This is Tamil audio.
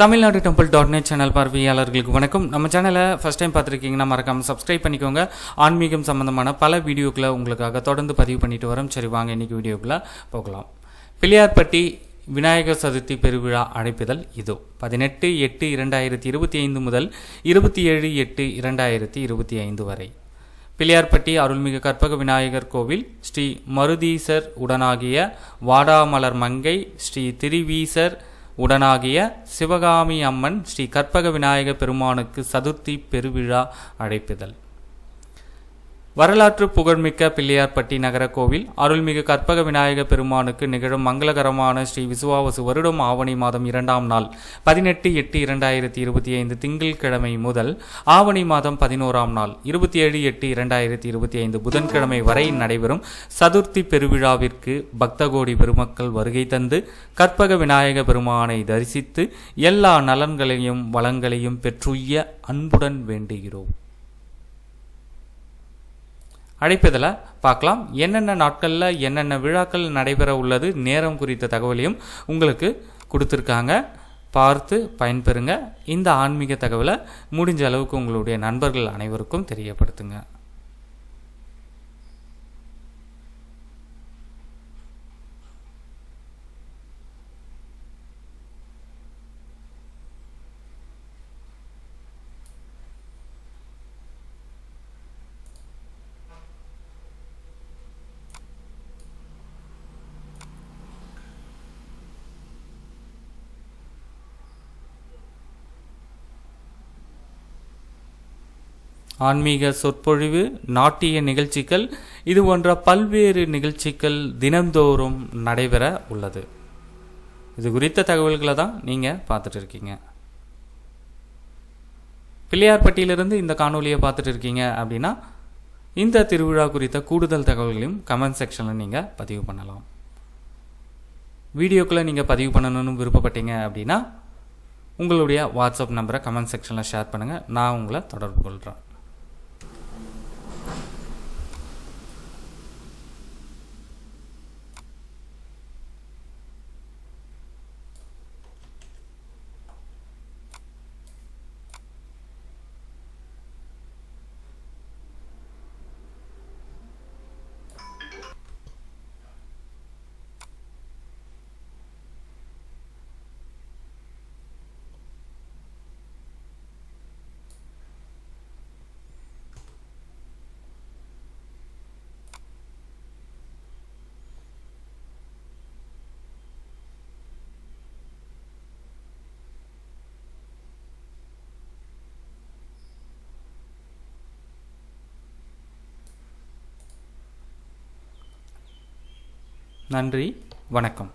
தமிழ்நாடு டெம்பிள் .net சேனல் பார்வையாளர்களுக்கு வணக்கம். நம்ம சேனலை ஃபஸ்ட் டைம் பார்த்துருக்கீங்கன்னா மறக்காமல் சப்ஸ்கிரைப் பண்ணிக்கோங்க. ஆன்மீகம் சம்மந்தமான பல வீடியோக்களை உங்களுக்காக தொடர்ந்து பதிவு பண்ணிட்டு வரோம். சரி வாங்க இன்றைக்கி வீடியோக்குள்ளே போகலாம். பிள்ளையார்பட்டி விநாயகர் சதுர்த்தி பெருவிழா அழைப்பிதழ் இதோ 18/8/2025 முதல் 27/8/2025 வரை. பிள்ளையார்பட்டி அருள்மிகு கற்பக விநாயகர் கோவில் ஸ்ரீ மருதீசர் உடனாகிய வாடாமலர் மங்கை ஸ்ரீ திரிவீசர் உடனாகிய சிவகாமி அம்மன் ஸ்ரீ கற்பக விநாயக பெருமானுக்கு சதுர்த்தி பெருவிழா அழைப்பிதழ். வரலாற்று புகழ்மிக்க பிள்ளையார்பட்டி நகர கோவில் அருள்மிகு கற்பக விநாயக பெருமானுக்கு நிகழும் மங்களகரமான ஸ்ரீ விசுவாவசு வருடம் ஆவணி மாதம் 2ஆம் நாள் 18/8/2025 திங்கட்கிழமை முதல் ஆவணி மாதம் 11ஆம் நாள் 27/8/2025 புதன்கிழமை வரை நடைபெறும் சதுர்த்தி பெருவிழாவிற்கு பக்தகோடி பெருமக்கள் வருகை தந்து கற்பக விநாயக பெருமானை தரிசித்து எல்லா நலன்களையும் வளங்களையும் பெற்றுய்ய அன்புடன் வேண்டுகிறோம். அழைப்பதில் பார்க்கலாம். என்னென்ன நாட்களில் என்னென்ன விழாக்கள் நடைபெற உள்ளது, நேரம் குறித்த தகவலையும் உங்களுக்கு கொடுத்துருக்காங்க. பார்த்து பயன்பெறுங்க. இந்த ஆன்மீக தகவலை முடிஞ்ச அளவுக்கு உங்களுடைய நண்பர்கள் அனைவருக்கும் தெரியப்படுத்துங்க. ஆன்மீக சொற்பொழிவு, நாட்டிய நிகழ்ச்சிகள், இது போன்ற பல்வேறு நிகழ்ச்சிகள் தினந்தோறும் நடைபெற உள்ளது. இது குறித்த தகவல்களை தான் நீங்கள் பார்த்துட்டு இருக்கீங்க. பிள்ளையார்பட்டியிலிருந்து இந்த காணொலியை பார்த்துட்டு இருக்கீங்க அப்படின்னா இந்த திருவிழா குறித்த கூடுதல் தகவல்களையும் கமெண்ட் செக்ஷனில் நீங்கள் பதிவு பண்ணலாம். வீடியோக்களை நீங்கள் பதிவு பண்ணணும்னு விருப்பப்பட்டீங்க அப்படின்னா உங்களுடைய வாட்ஸ்அப் நம்பரை கமெண்ட் செக்ஷனில் ஷேர் பண்ணுங்கள். நான் உங்களை தொடர்பு கொள்கிறேன். நன்றி, வணக்கம்.